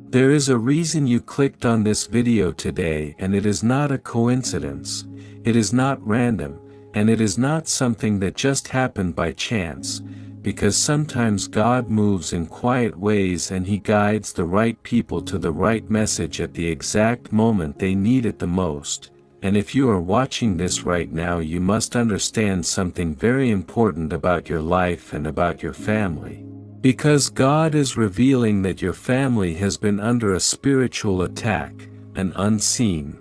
There is a reason you clicked on this video today, and it is not a coincidence, it is not random, and it is not something that just happened by chance, because sometimes God moves in quiet ways and He guides the right people to the right message at the exact moment they need it the most. And if you are watching this right now, you must understand something very important about your life and about your family. Because God is revealing that your family has been under a spiritual attack, an unseen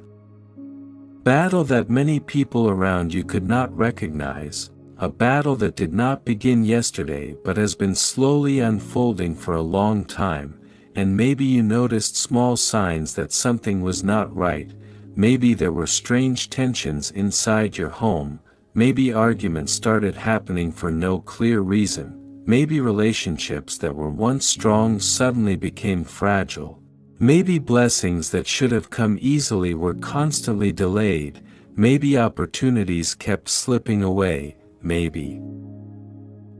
battle that many people around you could not recognize, a battle that did not begin yesterday but has been slowly unfolding for a long time, and maybe you noticed small signs that something was not right, maybe there were strange tensions inside your home, maybe arguments started happening for no clear reason. Maybe relationships that were once strong suddenly became fragile. Maybe blessings that should have come easily were constantly delayed. Maybe opportunities kept slipping away. Maybe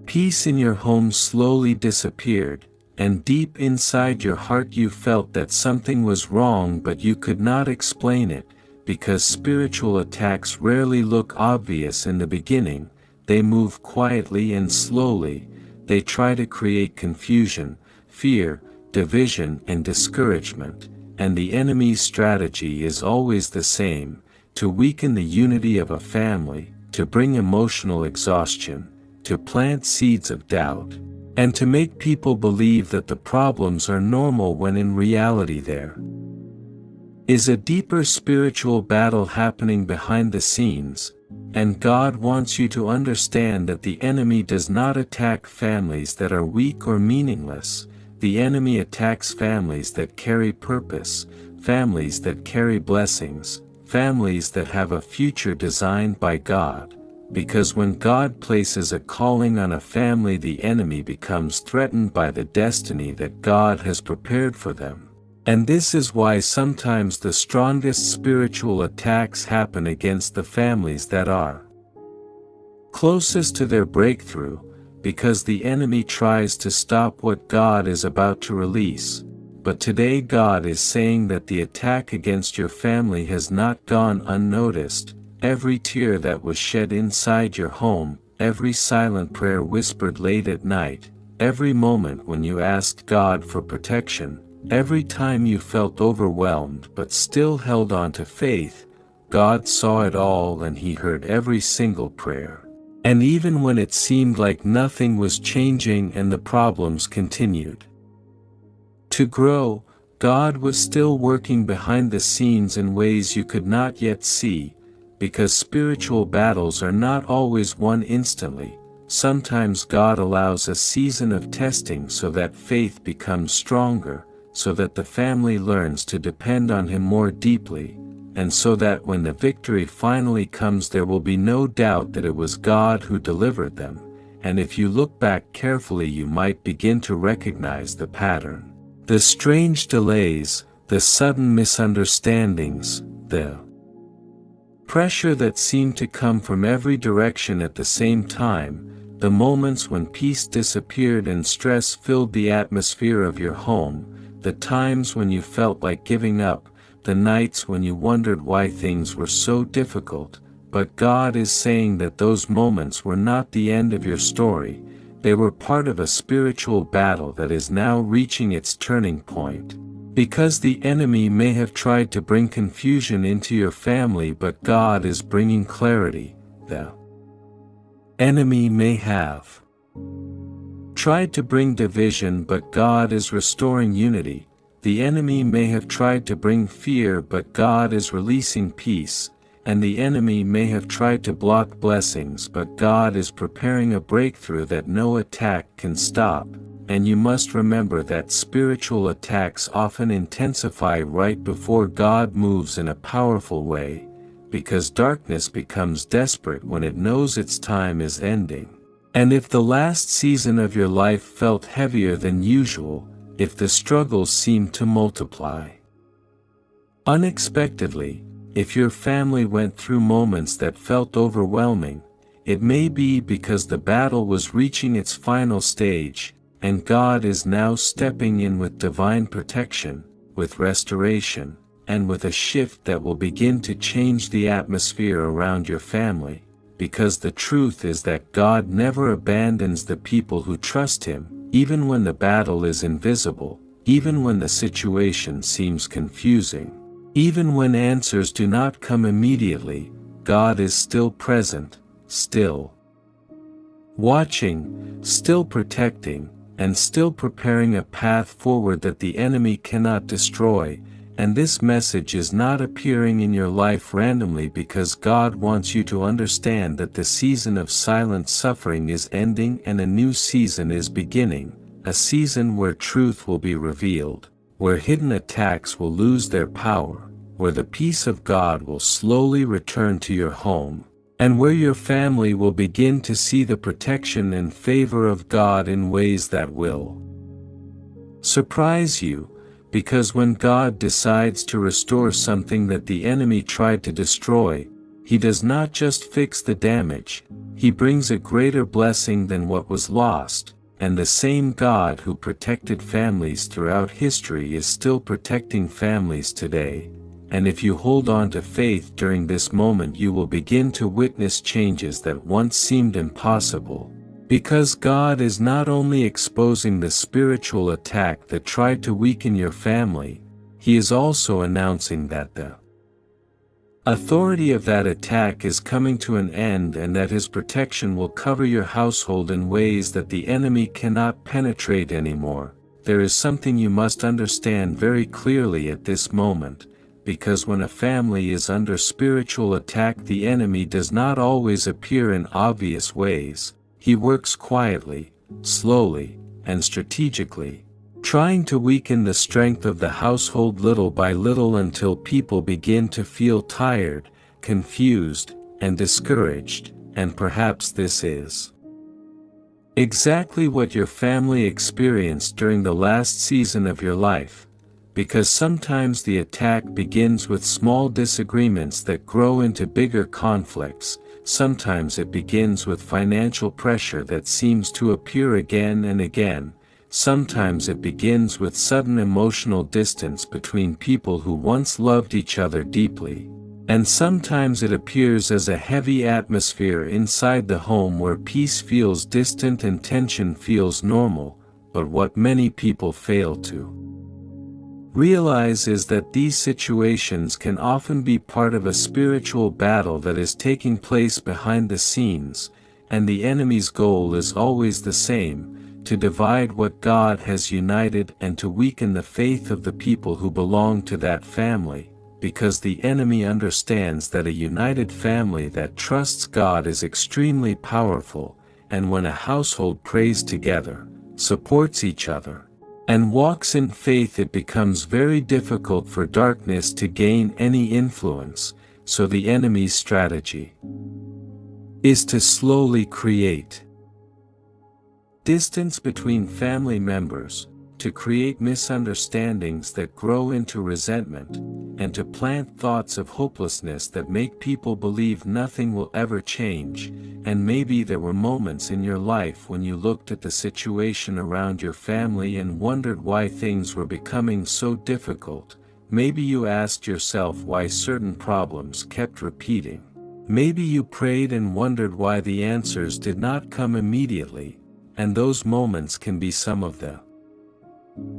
peace in your home slowly disappeared, and deep inside your heart you felt that something was wrong, but you could not explain it, because spiritual attacks rarely look obvious in the beginning. They move quietly and slowly. They try to create confusion, fear, division, and discouragement, and the enemy's strategy is always the same: to weaken the unity of a family, to bring emotional exhaustion, to plant seeds of doubt, and to make people believe that the problems are normal when in reality there is a deeper spiritual battle happening behind the scenes. And God wants you to understand that the enemy does not attack families that are weak or meaningless. The enemy attacks families that carry purpose, families that carry blessings, families that have a future designed by God. Because when God places a calling on a family, the enemy becomes threatened by the destiny that God has prepared for them. And this is why sometimes the strongest spiritual attacks happen against the families that are closest to their breakthrough, because the enemy tries to stop what God is about to release. But today God is saying that the attack against your family has not gone unnoticed. Every tear that was shed inside your home, every silent prayer whispered late at night, every moment when you asked God for protection, every time you felt overwhelmed but still held on to faith, God saw it all and He heard every single prayer. And even when it seemed like nothing was changing and the problems continued to grow, God was still working behind the scenes in ways you could not yet see, because spiritual battles are not always won instantly. Sometimes God allows a season of testing so that faith becomes stronger, so that the family learns to depend on Him more deeply, and so that when the victory finally comes there will be no doubt that it was God who delivered them. And if you look back carefully, you might begin to recognize the pattern. The strange delays, the sudden misunderstandings, the pressure that seemed to come from every direction at the same time, the moments when peace disappeared and stress filled the atmosphere of your home, the times when you felt like giving up, the nights when you wondered why things were so difficult. But God is saying that those moments were not the end of your story. They were part of a spiritual battle that is now reaching its turning point. Because the enemy may have tried to bring confusion into your family, but God is bringing clarity. The enemy may have tried to bring division, but God is restoring unity. The enemy may have tried to bring fear, but God is releasing peace. And the enemy may have tried to block blessings, but God is preparing a breakthrough that no attack can stop. And you must remember that spiritual attacks often intensify right before God moves in a powerful way, because darkness becomes desperate when it knows its time is ending. And if the last season of your life felt heavier than usual, if the struggles seemed to multiply unexpectedly, if your family went through moments that felt overwhelming, it may be because the battle was reaching its final stage, and God is now stepping in with divine protection, with restoration, and with a shift that will begin to change the atmosphere around your family, because the truth is that God never abandons the people who trust Him, even when the battle is invisible, even when the situation seems confusing, even when answers do not come immediately. God is still present, still watching, still protecting, and still preparing a path forward that the enemy cannot destroy. And this message is not appearing in your life randomly, because God wants you to understand that the season of silent suffering is ending and a new season is beginning, a season where truth will be revealed, where hidden attacks will lose their power, where the peace of God will slowly return to your home, and where your family will begin to see the protection and favor of God in ways that will surprise you. Because when God decides to restore something that the enemy tried to destroy, He does not just fix the damage, He brings a greater blessing than what was lost. And the same God who protected families throughout history is still protecting families today. And if you hold on to faith during this moment, you will begin to witness changes that once seemed impossible. Because God is not only exposing the spiritual attack that tried to weaken your family, He is also announcing that the authority of that attack is coming to an end, and that His protection will cover your household in ways that the enemy cannot penetrate anymore. There is something you must understand very clearly at this moment, because when a family is under spiritual attack, the enemy does not always appear in obvious ways. He works quietly, slowly, and strategically, trying to weaken the strength of the household little by little until people begin to feel tired, confused, and discouraged. And perhaps this is exactly what your family experienced during the last season of your life, because sometimes the attack begins with small disagreements that grow into bigger conflicts. Sometimes it begins with financial pressure that seems to appear again and again. Sometimes it begins with sudden emotional distance between people who once loved each other deeply. And sometimes it appears as a heavy atmosphere inside the home where peace feels distant and tension feels normal. But what many people fail to realize is that these situations can often be part of a spiritual battle that is taking place behind the scenes, and the enemy's goal is always the same: to divide what God has united and to weaken the faith of the people who belong to that family, because the enemy understands that a united family that trusts God is extremely powerful, and when a household prays together, supports each other, and walks in faith, it becomes very difficult for darkness to gain any influence. So the enemy's strategy is to slowly create distance between family members, to create misunderstandings that grow into resentment, and to plant thoughts of hopelessness that make people believe nothing will ever change. And maybe there were moments in your life when you looked at the situation around your family and wondered why things were becoming so difficult. Maybe you asked yourself why certain problems kept repeating. Maybe you prayed and wondered why the answers did not come immediately. And those moments can be some of the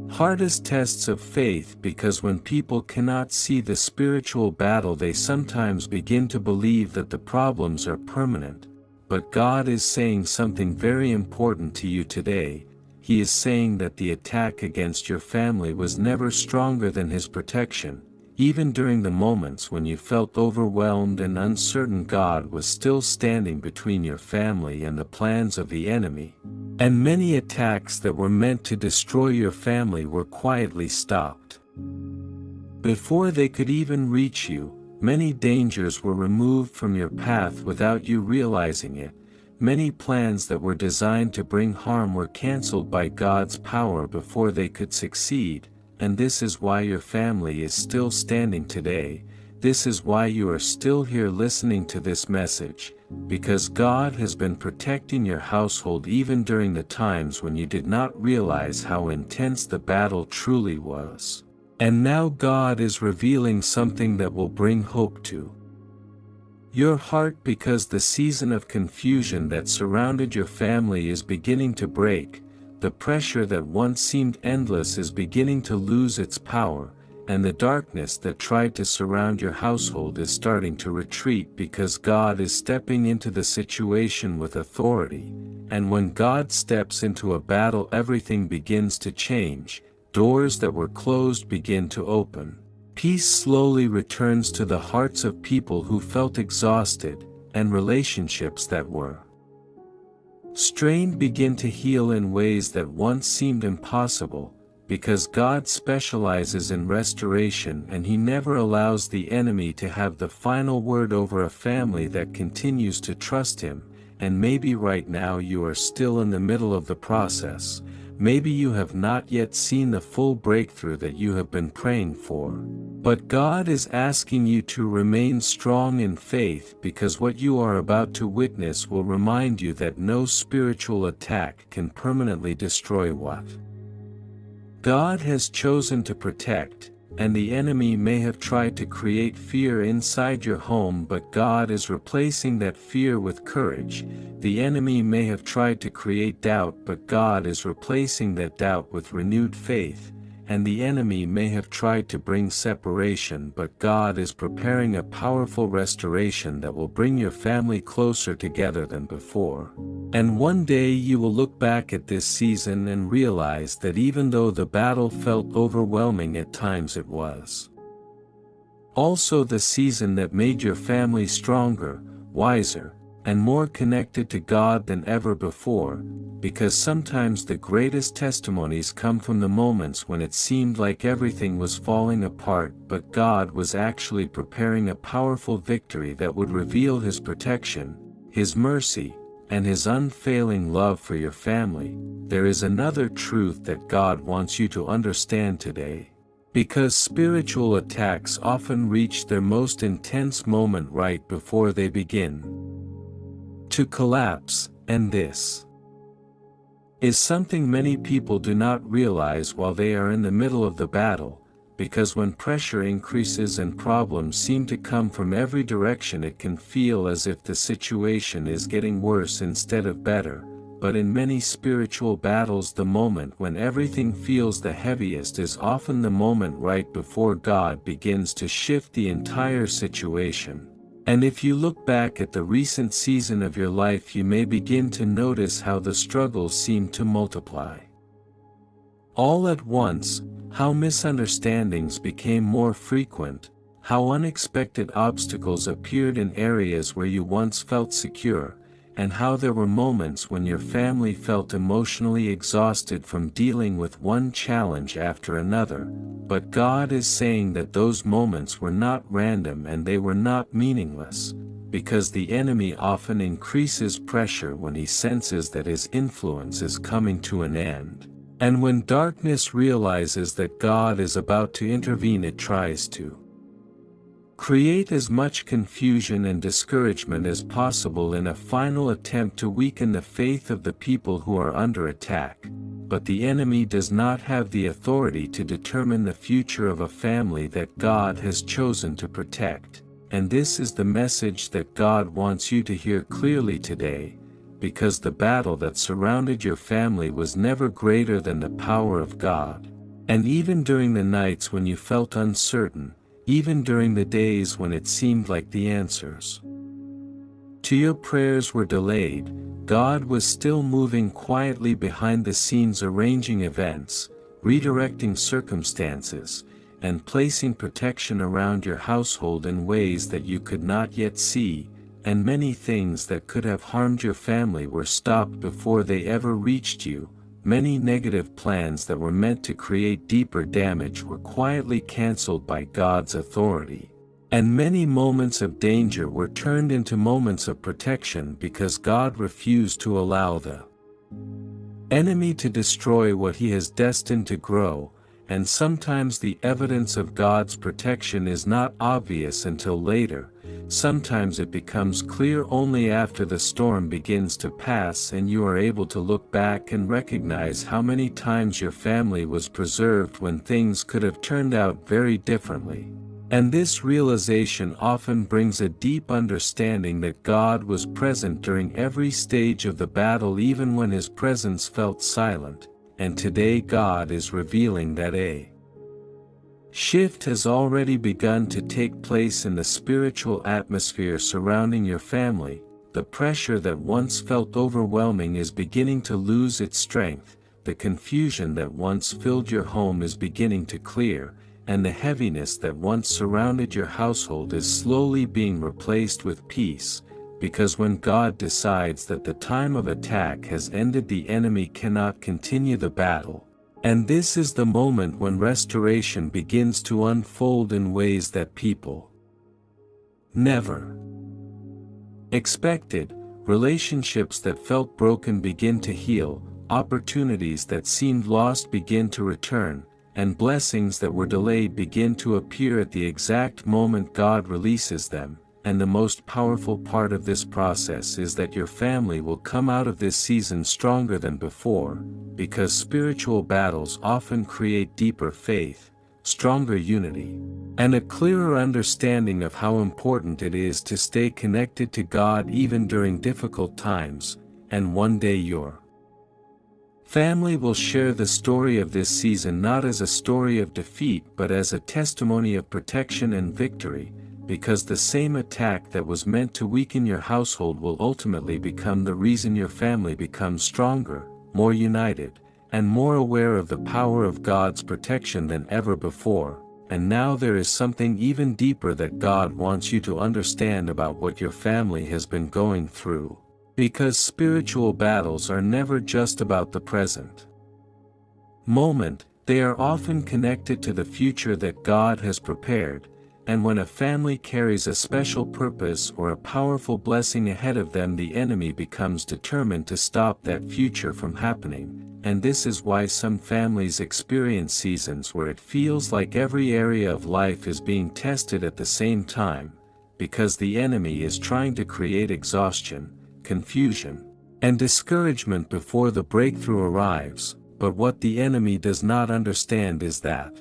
hardest tests of faith, because when people cannot see the spiritual battle, they sometimes begin to believe that the problems are permanent. But God is saying something very important to you today. He is saying that the attack against your family was never stronger than His protection. Even during the moments when you felt overwhelmed and uncertain, God was still standing between your family and the plans of the enemy. And many attacks that were meant to destroy your family were quietly stopped before they could even reach you. Many dangers were removed from your path without you realizing it. Many plans that were designed to bring harm were canceled by God's power before they could succeed. And this is why your family is still standing today. This is why you are still here listening to this message, because God has been protecting your household even during the times when you did not realize how intense the battle truly was. And now God is revealing something that will bring hope to your heart, because the season of confusion that surrounded your family is beginning to break, the pressure that once seemed endless is beginning to lose its power, and the darkness that tried to surround your household is starting to retreat, because God is stepping into the situation with authority. And when God steps into a battle, everything begins to change. Doors that were closed begin to open. Peace slowly returns to the hearts of people who felt exhausted, and relationships that were strained begin to heal in ways that once seemed impossible, because God specializes in restoration, and He never allows the enemy to have the final word over a family that continues to trust Him. And maybe right now you are still in the middle of the process. Maybe you have not yet seen the full breakthrough that you have been praying for. But God is asking you to remain strong in faith, because what you are about to witness will remind you that no spiritual attack can permanently destroy what God has chosen to protect. And the enemy may have tried to create fear inside your home, but God is replacing that fear with courage. The enemy may have tried to create doubt, but God is replacing that doubt with renewed faith. And the enemy may have tried to bring separation, but God is preparing a powerful restoration that will bring your family closer together than before. And one day you will look back at this season and realize that even though the battle felt overwhelming at times, it was also the season that made your family stronger, wiser, and more connected to God than ever before, because sometimes the greatest testimonies come from the moments when it seemed like everything was falling apart, but God was actually preparing a powerful victory that would reveal His protection, His mercy, and His unfailing love for your family. There is another truth that God wants you to understand today. Because spiritual attacks often reach their most intense moment right before they begin to collapse, and this is something many people do not realize while they are in the middle of the battle, because when pressure increases and problems seem to come from every direction, it can feel as if the situation is getting worse instead of better. But in many spiritual battles, the moment when everything feels the heaviest is often the moment right before God begins to shift the entire situation. And if you look back at the recent season of your life, you may begin to notice how the struggles seem to multiply all at once, how misunderstandings became more frequent, how unexpected obstacles appeared in areas where you once felt secure, and how there were moments when your family felt emotionally exhausted from dealing with one challenge after another. But God is saying that those moments were not random and they were not meaningless, because the enemy often increases pressure when he senses that his influence is coming to an end. And when darkness realizes that God is about to intervene, it tries to create as much confusion and discouragement as possible in a final attempt to weaken the faith of the people who are under attack. But the enemy does not have the authority to determine the future of a family that God has chosen to protect. And this is the message that God wants you to hear clearly today, because the battle that surrounded your family was never greater than the power of God. And even during the nights when you felt uncertain, even during the days when it seemed like the answers to your prayers were delayed, God was still moving quietly behind the scenes, arranging events, redirecting circumstances, and placing protection around your household in ways that you could not yet see. And many things that could have harmed your family were stopped before they ever reached you. Many negative plans that were meant to create deeper damage were quietly canceled by God's authority. And many moments of danger were turned into moments of protection, because God refused to allow the enemy to destroy what He has destined to grow. And sometimes the evidence of God's protection is not obvious until later, Sometimes it becomes clear only after the storm begins to pass and you are able to look back and recognize how many times your family was preserved when things could have turned out very differently. And this realization often brings a deep understanding that God was present during every stage of the battle, even when His presence felt silent, and today God is revealing that a shift has already begun to take place in the spiritual atmosphere surrounding your family. The pressure that once felt overwhelming is beginning to lose its strength, the confusion that once filled your home is beginning to clear, and the heaviness that once surrounded your household is slowly being replaced with peace, because when God decides that the time of attack has ended, the enemy cannot continue the battle. And this is the moment when restoration begins to unfold in ways that people never expected. Relationships that felt broken begin to heal, opportunities that seemed lost begin to return, and blessings that were delayed begin to appear at the exact moment God releases them. And the most powerful part of this process is that your family will come out of this season stronger than before, because spiritual battles often create deeper faith, stronger unity, and a clearer understanding of how important it is to stay connected to God even during difficult times. And one day your family will share the story of this season not as a story of defeat but as a testimony of protection and victory, because the same attack that was meant to weaken your household will ultimately become the reason your family becomes stronger, more united, and more aware of the power of God's protection than ever before. And now there is something even deeper that God wants you to understand about what your family has been going through. Because spiritual battles are never just about the present moment, they are often connected to the future that God has prepared. And when a family carries a special purpose or a powerful blessing ahead of them, the enemy becomes determined to stop that future from happening. And this is why some families experience seasons where it feels like every area of life is being tested at the same time, because the enemy is trying to create exhaustion, confusion, and discouragement before the breakthrough arrives. But what the enemy does not understand is that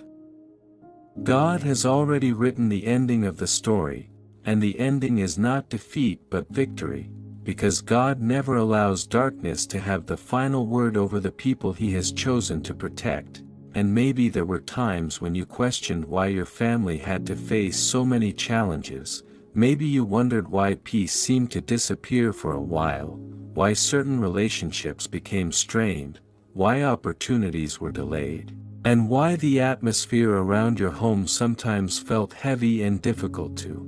God has already written the ending of the story, and the ending is not defeat but victory, because God never allows darkness to have the final word over the people He has chosen to protect. And maybe there were times when you questioned why your family had to face so many challenges. Maybe you wondered why peace seemed to disappear for a while, why certain relationships became strained, why opportunities were delayed, and why the atmosphere around your home sometimes felt heavy and difficult to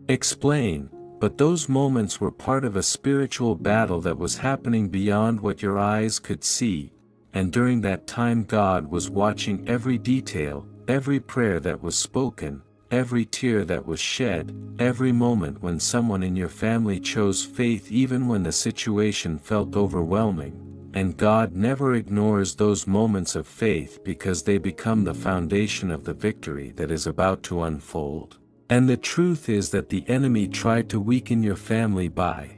explain. But those moments were part of a spiritual battle that was happening beyond what your eyes could see, and during that time God was watching every detail, every prayer that was spoken, every tear that was shed, every moment when someone in your family chose faith even when the situation felt overwhelming. And God never ignores those moments of faith, because they become the foundation of the victory that is about to unfold. And the truth is that the enemy tried to weaken your family by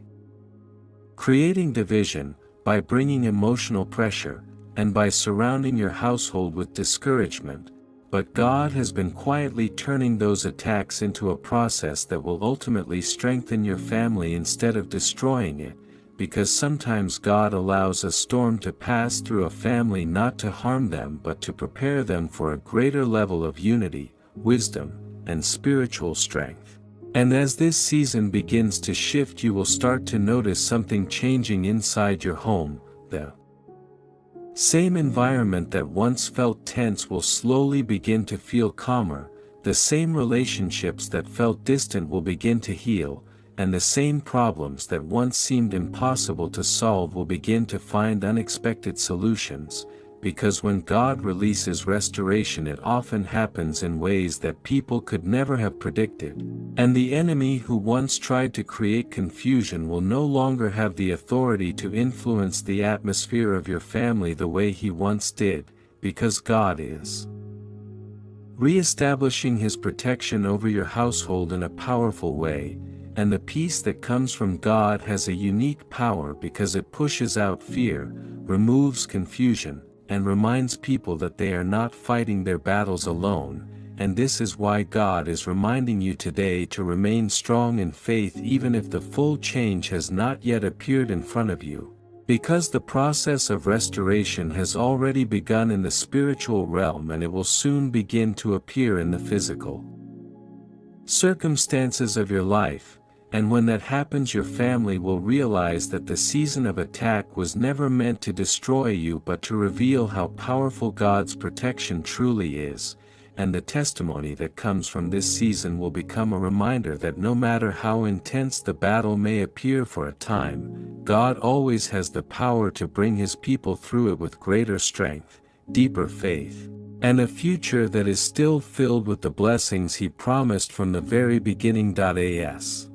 creating division, by bringing emotional pressure, and by surrounding your household with discouragement. But God has been quietly turning those attacks into a process that will ultimately strengthen your family instead of destroying it. Because sometimes God allows a storm to pass through a family not to harm them but to prepare them for a greater level of unity, wisdom, and spiritual strength. And as this season begins to shift, you will start to notice something changing inside your home. The same environment that once felt tense will slowly begin to feel calmer, the same relationships that felt distant will begin to heal, and the same problems that once seemed impossible to solve will begin to find unexpected solutions, because when God releases restoration, it often happens in ways that people could never have predicted. And the enemy who once tried to create confusion will no longer have the authority to influence the atmosphere of your family the way he once did, because God is re-establishing His protection over your household in a powerful way, and the peace that comes from God has a unique power because it pushes out fear, removes confusion, and reminds people that they are not fighting their battles alone, and this is why God is reminding you today to remain strong in faith even if the full change has not yet appeared in front of you. Because the process of restoration has already begun in the spiritual realm and it will soon begin to appear in the physical circumstances of your life, and when that happens your family will realize that the season of attack was never meant to destroy you but to reveal how powerful God's protection truly is, and the testimony that comes from this season will become a reminder that no matter how intense the battle may appear for a time, God always has the power to bring His people through it with greater strength, deeper faith, and a future that is still filled with the blessings He promised from the very beginning. As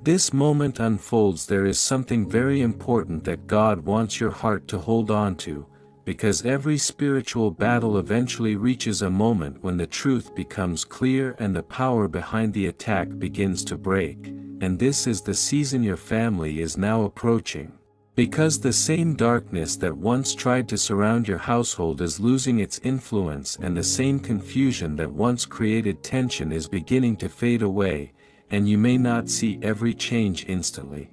this moment unfolds, there is something very important that God wants your heart to hold on to, because every spiritual battle eventually reaches a moment when the truth becomes clear and the power behind the attack begins to break, and this is the season your family is now approaching. Because the same darkness that once tried to surround your household is losing its influence, and the same confusion that once created tension is beginning to fade away, and you may not see every change instantly.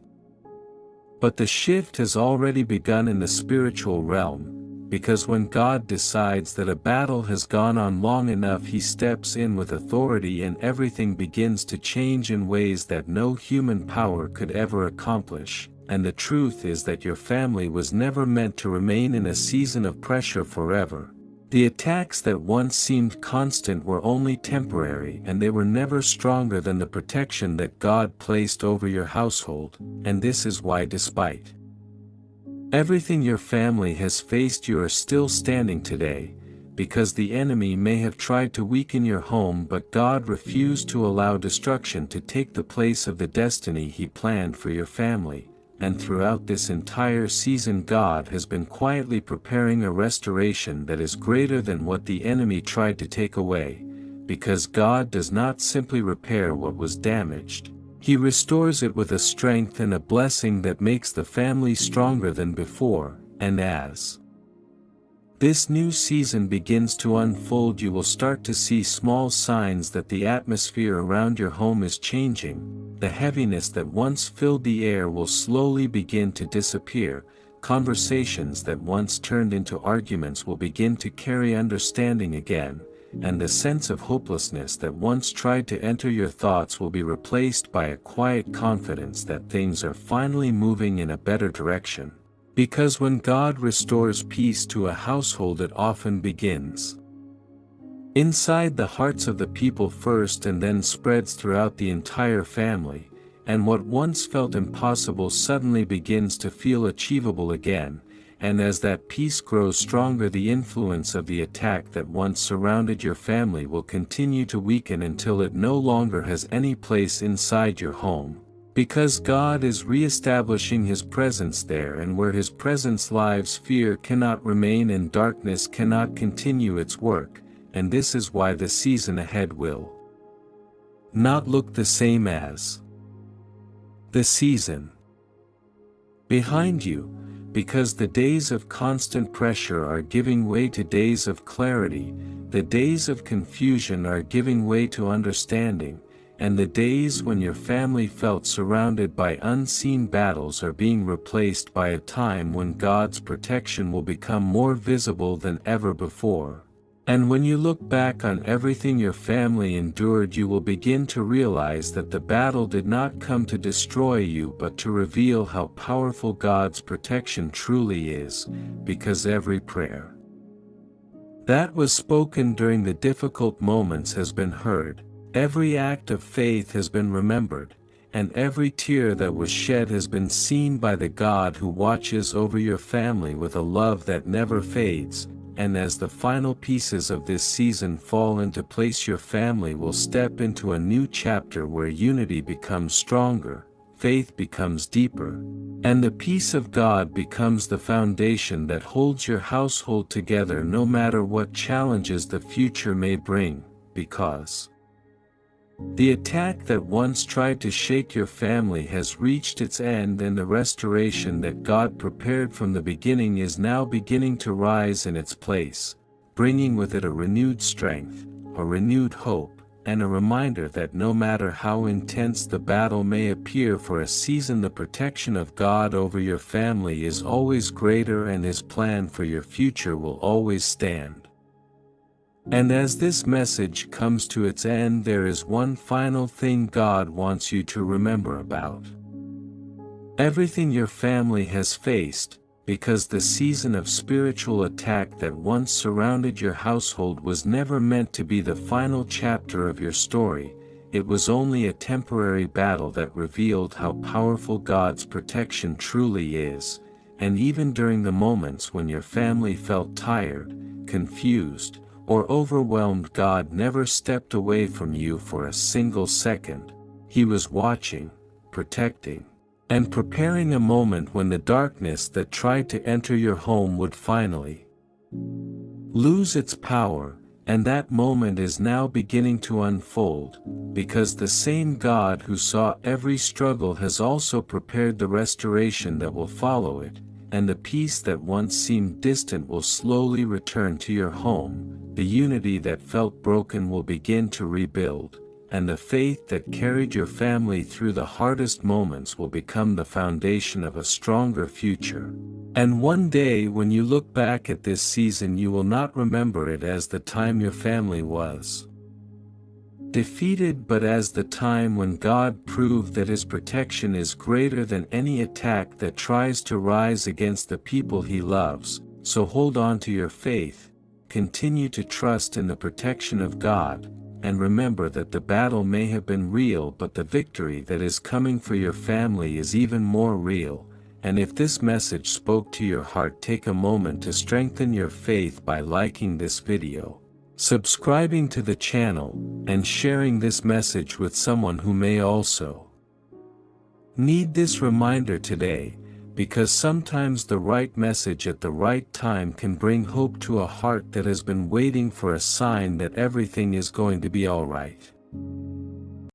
But the shift has already begun in the spiritual realm, because when God decides that a battle has gone on long enough, He steps in with authority and everything begins to change in ways that no human power could ever accomplish. And the truth is that your family was never meant to remain in a season of pressure forever. The attacks that once seemed constant were only temporary, and they were never stronger than the protection that God placed over your household, and this is why despite everything your family has faced, you are still standing today, because the enemy may have tried to weaken your home, but God refused to allow destruction to take the place of the destiny He planned for your family. And throughout this entire season God has been quietly preparing a restoration that is greater than what the enemy tried to take away, because God does not simply repair what was damaged, He restores it with a strength and a blessing that makes the family stronger than before. And as this new season begins to unfold, you will start to see small signs that the atmosphere around your home is changing. The heaviness that once filled the air will slowly begin to disappear. Conversations that once turned into arguments will begin to carry understanding again, and the sense of hopelessness that once tried to enter your thoughts will be replaced by a quiet confidence that things are finally moving in a better direction. Because when God restores peace to a household, it often begins inside the hearts of the people first and then spreads throughout the entire family, and what once felt impossible suddenly begins to feel achievable again, and as that peace grows stronger, the influence of the attack that once surrounded your family will continue to weaken until it no longer has any place inside your home. Because God is re-establishing His presence there, and where His presence lives, fear cannot remain and darkness cannot continue its work, and this is why the season ahead will not look the same as the season behind you, because the days of constant pressure are giving way to days of clarity, the days of confusion are giving way to understanding, and the days when your family felt surrounded by unseen battles are being replaced by a time when God's protection will become more visible than ever before. And when you look back on everything your family endured, you will begin to realize that the battle did not come to destroy you but to reveal how powerful God's protection truly is, because every prayer that was spoken during the difficult moments has been heard. Every act of faith has been remembered, and every tear that was shed has been seen by the God who watches over your family with a love that never fades. And as the final pieces of this season fall into place, your family will step into a new chapter where unity becomes stronger, faith becomes deeper, and the peace of God becomes the foundation that holds your household together no matter what challenges the future may bring, because the attack that once tried to shake your family has reached its end, and the restoration that God prepared from the beginning is now beginning to rise in its place, bringing with it a renewed strength, a renewed hope, and a reminder that no matter how intense the battle may appear for a season, the protection of God over your family is always greater, and His plan for your future will always stand. And as this message comes to its end, there is one final thing God wants you to remember about everything your family has faced, because the season of spiritual attack that once surrounded your household was never meant to be the final chapter of your story. It was only a temporary battle that revealed how powerful God's protection truly is, and even during the moments when your family felt tired, confused, or overwhelmed, God never stepped away from you for a single second. He was watching, protecting, and preparing a moment when the darkness that tried to enter your home would finally lose its power, and that moment is now beginning to unfold, because the same God who saw every struggle has also prepared the restoration that will follow it, and the peace that once seemed distant will slowly return to your home. The unity that felt broken will begin to rebuild, and the faith that carried your family through the hardest moments will become the foundation of a stronger future. And one day when you look back at this season, you will not remember it as the time your family was defeated, but as the time when God proved that His protection is greater than any attack that tries to rise against the people He loves. So hold on to your faith, continue to trust in the protection of God, and remember that the battle may have been real, but the victory that is coming for your family is even more real. And if this message spoke to your heart, take a moment to strengthen your faith by liking this video, subscribing to the channel, and sharing this message with someone who may also need this reminder today, because sometimes the right message at the right time can bring hope to a heart that has been waiting for a sign that everything is going to be all right.